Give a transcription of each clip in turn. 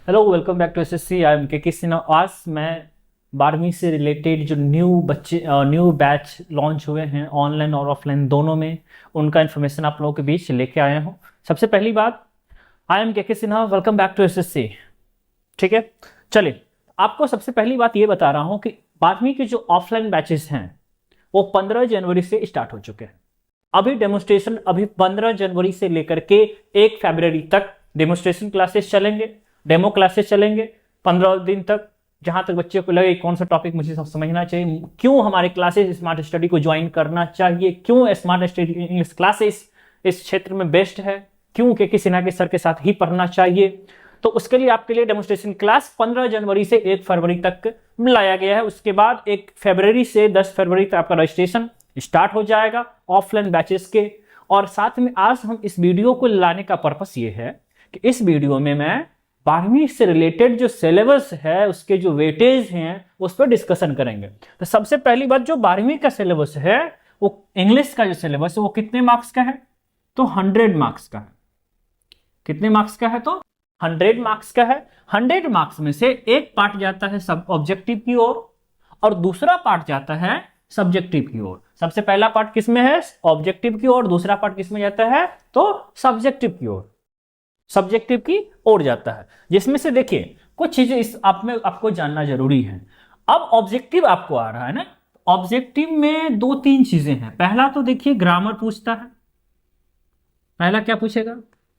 Hello, welcome back to SSC. I am K Sinha. आज मैं 12वीं से रिलेटेड जो न्यू बैच लॉन्च हुए हैं ऑनलाइन और ऑफलाइन दोनों में, उनका इन्फॉर्मेशन आप लोगों के बीच लेके आया हूँ। सबसे पहली बात, I am K Sinha, welcome back to SSC. ठीक है, चलिए आपको सबसे पहली बात ये बता रहा हूँ कि 12वीं के जो ऑफलाइन बैचेस हैं वो 15 जनवरी से स्टार्ट हो चुके हैं। अभी डेमोस्ट्रेशन 15 जनवरी से लेकर के 1 फरवरी तक डेमोस्ट्रेशन क्लासेस चलेंगे, डेमो क्लासेस चलेंगे 15 दिन तक। जहां तक बच्चे को लगे कौन सा टॉपिक मुझे सब समझना चाहिए, क्यों हमारे क्लासेस स्मार्ट स्टडी को ज्वाइन करना चाहिए, क्यों स्मार्ट स्टडी इंग्लिश क्लासेस इस क्षेत्र में बेस्ट है, क्यों के सिन्हा के सर के साथ ही पढ़ना चाहिए, तो उसके लिए आपके लिए डेमोस्ट्रेशन क्लास 15 जनवरी से 1 फरवरी तक लाया गया है। उसके बाद 1 फरवरी से 10 फरवरी तक आपका रजिस्ट्रेशन स्टार्ट हो जाएगा ऑफलाइन बैचेस के। और साथ में आज हम इस वीडियो को लाने का पर्पस ये है कि इस वीडियो में मैं 12वीं से रिलेटेड जो सिलेबस है उसके जो वेटेज हैं उस पर डिस्कशन करेंगे। तो सबसे पहली बात, जो 12वीं का सिलेबस है वो इंग्लिश का जो सिलेबस है वो कितने मार्क्स का है? तो 100 मार्क्स का है। कितने मार्क्स का है? तो 100 मार्क्स का है। 100 मार्क्स में से एक पार्ट जाता है सब ऑब्जेक्टिव की ओर और दूसरा पार्ट जाता है सब्जेक्टिव की ओर। सबसे पहला पार्ट किसमें है? ऑब्जेक्टिव की ओर। दूसरा पार्ट किसमें जाता है? तो सब्जेक्टिव की ओर, सब्जेक्टिव की ओर जाता है। जिसमें से देखिए कुछ चीजें इस आप में आपको जानना जरूरी है। अब ऑब्जेक्टिव आपको आ रहा है ना, ऑब्जेक्टिव में 2-3 चीजें हैं। पहला तो देखिए ग्रामर पूछता है। पहला क्या पूछेगा?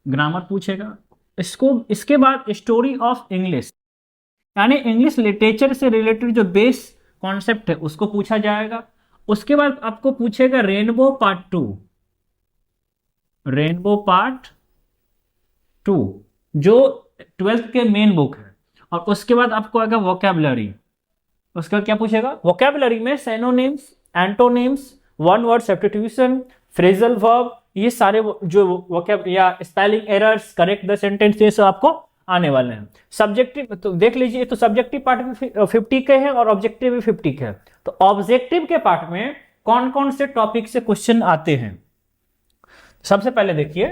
ग्रामर पूछेगा। इसके बाद स्टोरी ऑफ इंग्लिश, यानी इंग्लिश लिटरेचर से रिलेटेड जो बेस कॉन्सेप्ट है उसको पूछा जाएगा। उसके बाद आपको पूछेगा रेनबो पार्ट 2, रेनबो पार्ट 2 जो 12th के मेन बुक है। और उसके बाद आपको आएगा वोकैबुलरी। उसके बाद क्या पूछेगा? वोकैबुलरी में synonyms, antonyms, one word substitution, phrasal verb, ये सारे जो वोकैब या spelling errors, correct the sentence, ये सब आपको आने वाले हैं। सब्जेक्टिव तो देख लीजिए, तो सब्जेक्टिव पार्ट में 50 के हैं और ऑब्जेक्टिव में 50 के हैं। तो ऑब्जेक्टिव के पार्ट में कौन कौन से टॉपिक से क्वेश्चन आते हैं? सबसे पहले देखिए,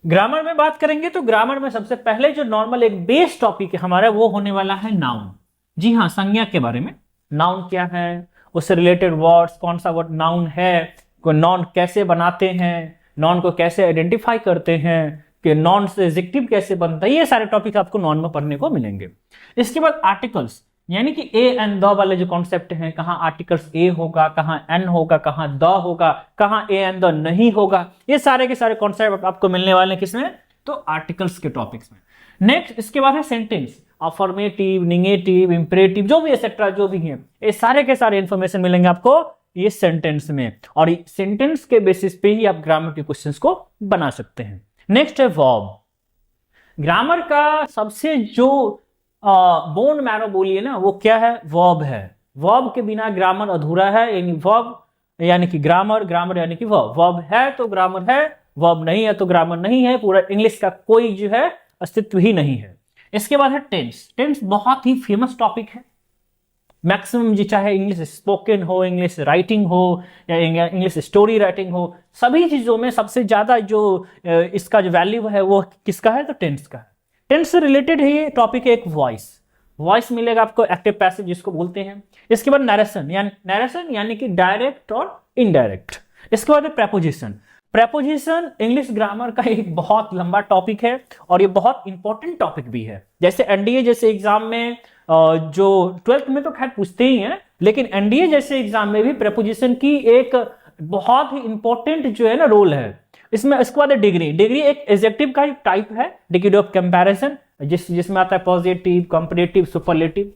ग्रामर में बात करेंगे तो ग्रामर में सबसे पहले जो नॉर्मल एक बेस टॉपिक है हमारा वो होने वाला है नाउन। जी हाँ, संज्ञा के बारे में। नाउन क्या है, उससे रिलेटेड वर्ड्स, कौन सा वर्ड नाउन है, नॉन कैसे बनाते हैं, नॉन को कैसे आइडेंटिफाई करते हैं, कि नॉन से एडजेक्टिव कैसे बनता है, ये सारे टॉपिक आपको नॉन में पढ़ने को मिलेंगे। इसके बाद आर्टिकल्स, यानी कि ए एंड द वाले जो कॉन्सेप्ट हैं, कहाँ आर्टिकल्स ए होगा, कहाँ एन होगा, कहाँ द होगा, कहाँ ए एंड द नहीं होगा, ये सारे के सारे कॉन्सेप्ट आपको मिलने वाले हैं किसमें? तो आर्टिकल्स के टॉपिक्स में। नेक्स्ट इसके बाद है सेंटेंस, अफर्मेटिव, निगेटिव, इंपरेटिव, जो भी एक्सेट्रा जो भी है, ये सारे के सारे इंफॉर्मेशन मिलेंगे आपको ये सेंटेंस में। और सेंटेंस के बेसिस पे ही आप ग्रामर के क्वेश्चंस को बना सकते हैं। नेक्स्ट है वर्ब। ग्रामर का सबसे जो बोन मैरो बोलिए ना, वो क्या है? वर्ब है। वर्ब के बिना ग्रामर अधूरा है। यानी वर्ब यानी कि ग्रामर, ग्रामर यानी कि वर्ब। वर्ब है तो ग्रामर है, वर्ब नहीं है तो ग्रामर नहीं है। पूरा इंग्लिश का कोई जो है अस्तित्व ही नहीं है। इसके बाद है टेंस। टेंस बहुत ही फेमस टॉपिक है। मैक्सिमम जी, चाहे इंग्लिश स्पोकन हो, इंग्लिश राइटिंग हो या इंग्लिश स्टोरी राइटिंग हो, सभी चीजों में सबसे ज्यादा जो इसका जो वैल्यू है वो किसका है? तो टेंस का है। टेंस से रिलेटेड है ये टॉपिक है। एक वॉइस मिलेगा आपको, एक्टिव पैसिव जिसको बोलते हैं। इसके बाद नरेशन यानी कि डायरेक्ट और इनडायरेक्ट। इसके बाद प्रेपोजिशन। प्रेपोजिशन इंग्लिश ग्रामर का एक बहुत लंबा टॉपिक है और ये बहुत इंपॉर्टेंट टॉपिक भी है। जैसे एनडीए जैसे एग्जाम में जो 12th में तो खैर पूछते ही हैं, लेकिन एनडीए जैसे एग्जाम में भी प्रेपोजिशन की एक बहुत ही इंपॉर्टेंट जो है ना रोल है इसमें। इसके बाद डिग्री। डिग्री एक एडजेक्टिव का एक टाइप है, डिग्री ऑफ कंपैरिजन, जिसमें आता है पॉजिटिव, कंपैरेटिव, सुपरलेटिव।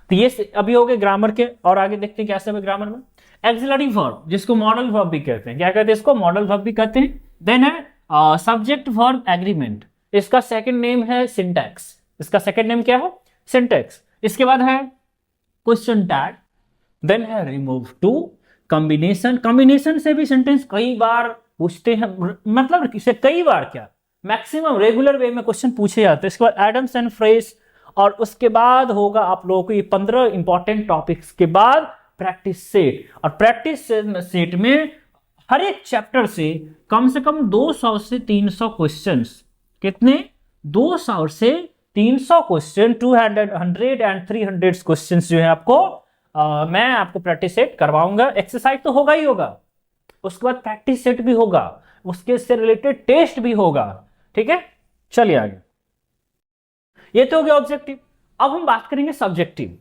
तो ये अभी हो गए ग्रामर के। और आगे देखते हैं क्या सब है ग्रामर में। एक्सिलरी वर्ब, जिसको मॉडल वर्ब भी कहते हैं। क्या कहते हैं इसको? मॉडल वर्ब भी कहते हैं। देन है सब्जेक्ट वर्ब एग्रीमेंट। इसका सेकंड नेम है सिंटैक्स। इसका सेकंड नेम क्या है? सिंटैक्स। इसके बाद है क्वेश्चन टैग। देन है रिमूव टू, कॉम्बिनेशन। कॉम्बिनेशन से भी सेंटेंस कई बार पूछते हैं, मतलब इसे कई बार क्या, मैक्सिमम रेगुलर वे में क्वेश्चन पूछे जाते हैं। इसके बाद एडम्स एंड फ्रेज। और उसके बाद होगा आप लोगों को ये 15 इंपॉर्टेंट टॉपिक्स के बाद प्रैक्टिस सेट। और प्रैक्टिस सेट में हर एक चैप्टर से कम 200 से 300 क्वेश्चंस। कितने? 200 से 300 क्वेश्चन, 200, 100 एंड 300 क्वेश्चन जो है आपको मैं आपको प्रैक्टिस सेट करवाऊंगा। एक्सरसाइज तो होगा ही होगा, उसके बाद प्रैक्टिस सेट भी होगा, उसके से रिलेटेड टेस्ट भी होगा। ठीक है, चलिए आगे। ये तो हो गया ऑब्जेक्टिव। अब हम बात करेंगे सब्जेक्टिव।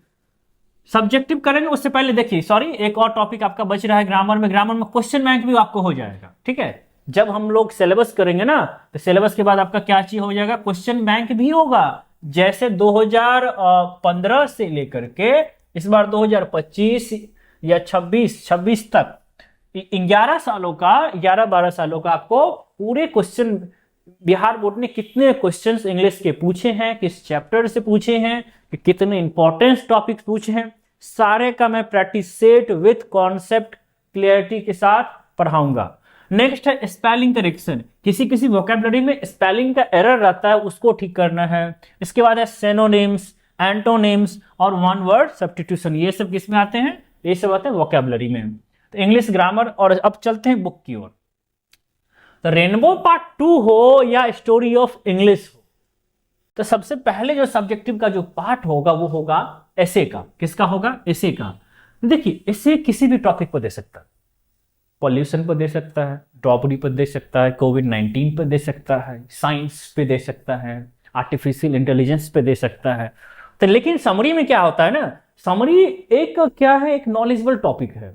सब्जेक्टिव करेंगे उससे पहले देखिए, सॉरी, एक और टॉपिक आपका बच रहा है ग्रामर में। ग्रामर में क्वेश्चन बैंक भी आपको हो जाएगा। ठीक है, जब हम लोग सिलेबस करेंगे ना, तो सिलेबस के बाद आपका क्या चीज हो जाएगा, क्वेश्चन बैंक भी होगा। जैसे 2015 से लेकर के इस बार 2025 या 26 तक 11 सालों का, 11-12 सालों का आपको पूरे क्वेश्चन, बिहार बोर्ड ने कितने क्वेश्चंस इंग्लिश के पूछे हैं, किस चैप्टर से पूछे हैं, कि कितने इंपॉर्टेंट टॉपिक्स पूछे हैं, सारे का मैं practice set with concept clarity के साथ पढ़ाऊंगा। नेक्स्ट है स्पेलिंग करेक्शन। किसी किसी वोकैबुलरी में स्पेलिंग का एरर रहता है, उसको ठीक करना है। इसके बाद है सिनोनिम्स, एंटोनिम्स और वन वर्ड सब्स्टिट्यूशन। ये सब किस में आते हैं, ये सब आते हैं वोकैबुलरी में। तो इंग्लिश ग्रामर। और अब चलते हैं बुक की ओर। तो रेनबो पार्ट 2 हो या स्टोरी ऑफ इंग्लिश हो, तो सबसे पहले जो सब्जेक्टिव का जो पार्ट होगा वो होगा एसे का। किसका होगा, एसे का। देखिए, एसे किसी भी टॉपिक पर दे सकता है। पॉल्यूशन पर दे सकता है, ड्रॉपरी पर दे सकता है, कोविड-19 पर दे सकता है, साइंस पे दे सकता है, आर्टिफिशियल इंटेलिजेंस पे दे सकता है। तो लेकिन समरी में क्या होता है ना, समरी एक क्या है, एक नॉलेजेबल टॉपिक है,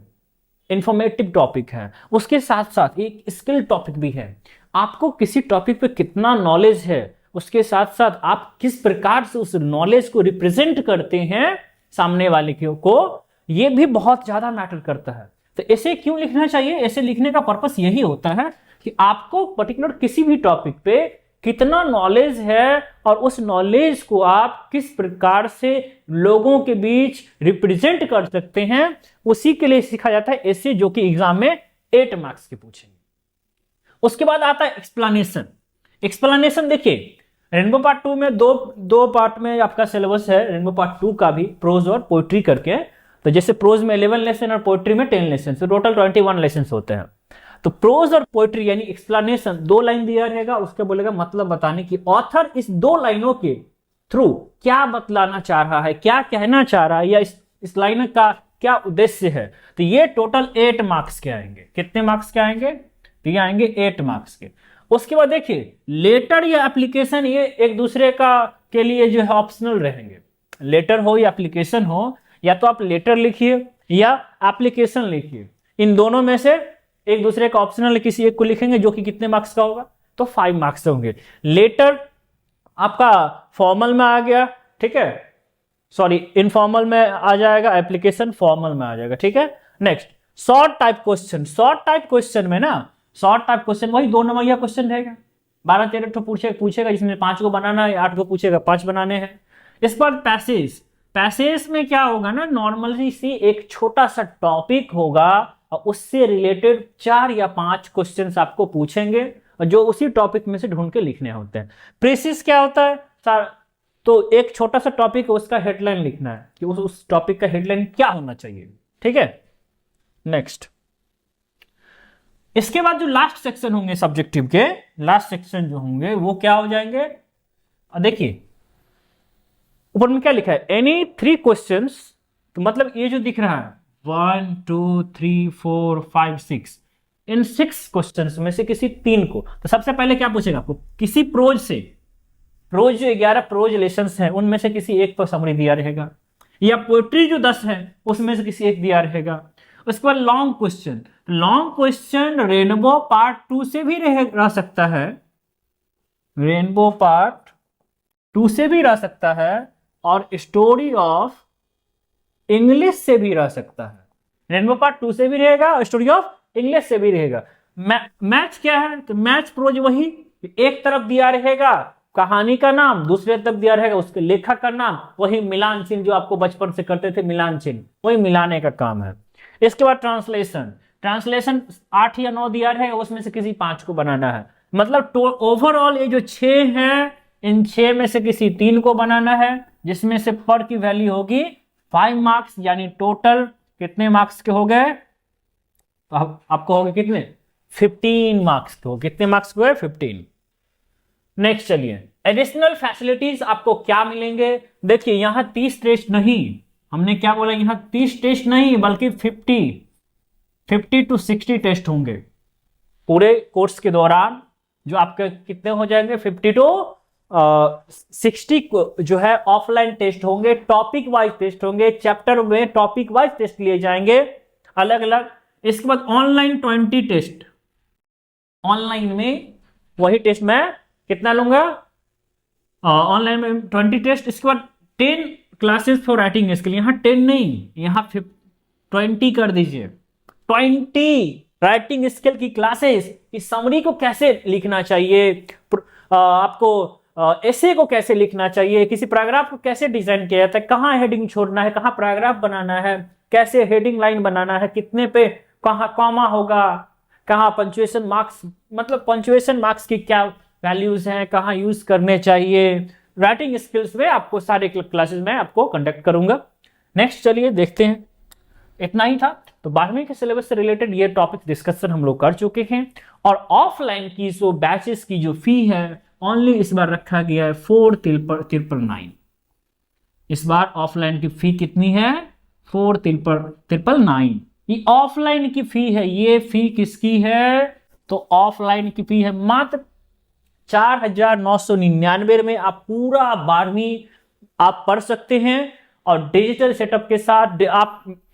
इंफॉर्मेटिव टॉपिक है, उसके साथ साथ एक स्किल टॉपिक भी है। आपको किसी टॉपिक पे कितना नॉलेज है, उसके साथ साथ आप किस प्रकार से उस नॉलेज को रिप्रेजेंट करते हैं सामने वाले को, ये भी बहुत ज्यादा मैटर करता है। तो ऐसे क्यों लिखना चाहिए, ऐसे लिखने का पर्पस यही होता है कि आपको पर्टिकुलर किसी भी टॉपिक पे कितना नॉलेज है और उस नॉलेज को आप किस प्रकार से लोगों के बीच रिप्रेजेंट कर सकते हैं, उसी के लिए सीखा जाता है ऐसे, जो कि एग्जाम में 8 मार्क्स के पूछेंगे। उसके बाद आता है एक्सप्लेनेशन। एक्सप्लेनेशन देखिए, रेनबो पार्ट 2 में दो पार्ट में आपका सिलेबस है। रेनबो पार्ट 2 का भी प्रोज और पोइट्री करके। तो जैसे प्रोज में 11 लेसन और पोइट्री में 10 लेसन, तो टोटल 21 लेसन होते हैं। तो प्रोज और पोइट्री यानी एक्सप्लेनेशन 2 लाइन दिया रहेगा, उसके बोलेगा मतलब बताने की ऑथर इस 2 लाइनों के थ्रू क्या बतलाना चाह रहा है, क्या कहना चाह रहा है, या इस लाइन का क्या उद्देश्य है। तो ये टोटल 8 मार्क्स के आएंगे। कितने मार्क्स के आएंगे, तो ये आएंगे 8 मार्क्स के। उसके बाद देखिए, लेटर या एप्लीकेशन, ये एक दूसरे का के लिए जो है ऑप्शनल रहेंगे। लेटर हो या एप्लीकेशन हो, या तो आप लेटर लिखिए या एप्लीकेशन लिखिए, इन दोनों में से एक दूसरे का ऑप्शनल किसी एक को लिखेंगे, जो कि कितने मार्क्स का होगा, तो 5 मार्क्स होंगे। लेटर आपका फॉर्मल में आ गया, ठीक है, सॉरी इनफॉर्मल में आ जाएगा, एप्लीकेशन फॉर्मल में आ जाएगा। ठीक है, next short type question. Short type question में ना, शॉर्ट टाइप क्वेश्चन वही 2 नंबरिया क्वेश्चन रहेगा, 12-13 तो पूछेगा, जिसमें 5 को बनाना है, 8 को पूछेगा, 5 बनाने हैं। इस पर पैसेज, पैसेज में क्या होगा ना, नॉर्मली सी एक छोटा सा टॉपिक होगा और उससे रिलेटेड 4 या 5 क्वेश्चंस आपको पूछेंगे, और जो उसी टॉपिक में से ढूंढ के लिखने होते हैं। प्रेसिस क्या होता है, तो एक छोटा सा टॉपिक है, उसका हेडलाइन लिखना है कि उस टॉपिक का हेडलाइन क्या होना चाहिए। ठीक है, नेक्स्ट। इसके बाद जो लास्ट सेक्शन होंगे सब्जेक्टिव के, लास्ट सेक्शन जो होंगे वो क्या हो जाएंगे, देखिए ऊपर में क्या लिखा है, एनी 3 क्वेश्चंस। तो मतलब ये जो दिख रहा है 1 2 3 4 5 6, इन 6 क्वेश्चंस में से किसी 3 को, तो सबसे पहले क्या पूछेगा आपको, किसी प्रोज से, प्रोज जो 11 प्रोज लेसन्स हैं उनमें से किसी एक पर समरी दिया रहेगा, या पोएट्री जो 10 है उसमें से किसी एक दिया रहेगा। उसके बाद long question. Long question rainbow part 2 से भी रह सकता है, रेनबो पार्ट 2 से भी रह सकता है, और स्टोरी ऑफ इंग्लिश से भी रह सकता है। रेनबो पार्ट 2 से भी रहेगा और स्टोरी ऑफ इंग्लिश से भी रहेगा। मैच क्या है, तो मैच प्रोज वही, एक तरफ दिया रहेगा कहानी का नाम, दूसरे तरफ दिया रहेगा उसके लेखक का नाम, वही मिलान चिन्ह जो आपको बचपन से करते थे, मिलान चिन्ह, वही मिलाने का काम है। इसके बाद ट्रांसलेशन। ट्रांसलेशन 8 या 9 दिया रहेगा, उसमें से किसी 5 को बनाना है। मतलब ओवरऑल ये जो 6 हैं, इन 6 में से किसी 3 को बनाना है, जिसमें से पर की वैल्यू होगी 5 मार्क्स, यानी टोटल कितने मार्क्स के हो गए, तो आपको हो गए कितने, 15 मार्क्स के हो। कितने मार्क्स के हुए, 15। नेक्स्ट चलिए, एडिशनल फैसिलिटीज आपको क्या मिलेंगे। देखिए यहां 30 टेस्ट नहीं, हमने क्या बोला, यहां 30 टेस्ट नहीं बल्कि 50 to 60 टेस्ट होंगे पूरे कोर्स के दौरान, जो आपके कितने हो जाएंगे 50 to 60 जो है ऑफलाइन टेस्ट होंगे, टॉपिक वाइज टेस्ट होंगे, चैप्टर में टॉपिक वाइज टेस्ट लिए जाएंगे अलग अलग। इसके बाद ऑनलाइन 20 टेस्ट, ऑनलाइन में वही टेस्ट मैं कितना लूंगा, ऑनलाइन में 20 टेस्ट। इसके बाद 10 क्लासेस फॉर राइटिंग स्किल, यहां 10 नहीं, यहां 20 कर दीजिए, 20 राइटिंग स्किल की क्लासेस। इस समरी को कैसे लिखना चाहिए, आपको एसे को कैसे लिखना चाहिए, किसी पैराग्राफ को कैसे डिजाइन किया जाता है, कहां हेडिंग छोड़ना है, कहां पैराग्राफ बनाना है, कैसे हेडिंग लाइन बनाना है, कितने पे कहां कॉमा होगा, कहां पंक्चुएशन मार्क्स, मतलब पंक्चुएशन मार्क्स की क्या वैल्यूज हैं, कहां यूज करने चाहिए। राइटिंग स्किल्स में आपको सारे क्लासेस में आपको कंडक्ट करूंगा। नेक्स्ट चलिए देखते हैं, इतना ही था। तो 12वीं के सिलेबस से रिलेटेड ये टॉपिक डिस्कशन हम लोग कर चुके हैं। और ऑफलाइन की जो बैचेस की जो फी है ओनली इस बार रखा गया है 4,999। इस बार ऑफलाइन की फी कितनी है, 4,999। ये ऑफलाइन की फी है, ये फी किसकी है, तो ऑफलाइन की फी है मात्र 4,999 में आप पूरा 12वीं आप पढ़ सकते हैं। और डिजिटल सेटअप के साथ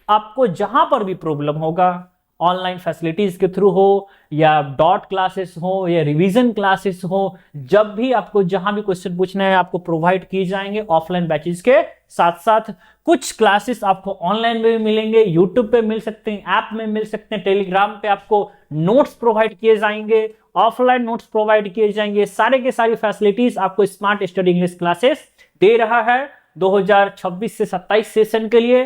आपको जहां पर भी प्रॉब्लम होगा, ऑनलाइन फैसिलिटीज के थ्रू हो या डॉट क्लासेस हो या रिवीजन क्लासेस हो, जब भी आपको जहां भी क्वेश्चन पूछना है आपको प्रोवाइड किए जाएंगे ऑफलाइन बैचेस के साथ साथ। कुछ क्लासेस आपको ऑनलाइन में भी मिलेंगे, यूट्यूब पे मिल सकते हैं, ऐप में मिल सकते हैं, टेलीग्राम पे आपको नोट्स प्रोवाइड किए जाएंगे, ऑफलाइन नोट्स प्रोवाइड किए जाएंगे। सारे के सारी फैसिलिटीज आपको स्मार्ट स्टडी इंग्लिश क्लासेस दे रहा है 2026 से 27 सेशन के लिए।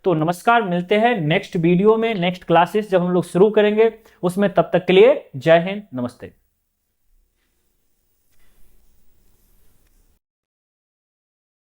तो नमस्कार, मिलते हैं नेक्स्ट वीडियो में, नेक्स्ट क्लासेस जब हम लोग शुरू करेंगे उसमें। तब तक के लिए जय हिंद, नमस्ते।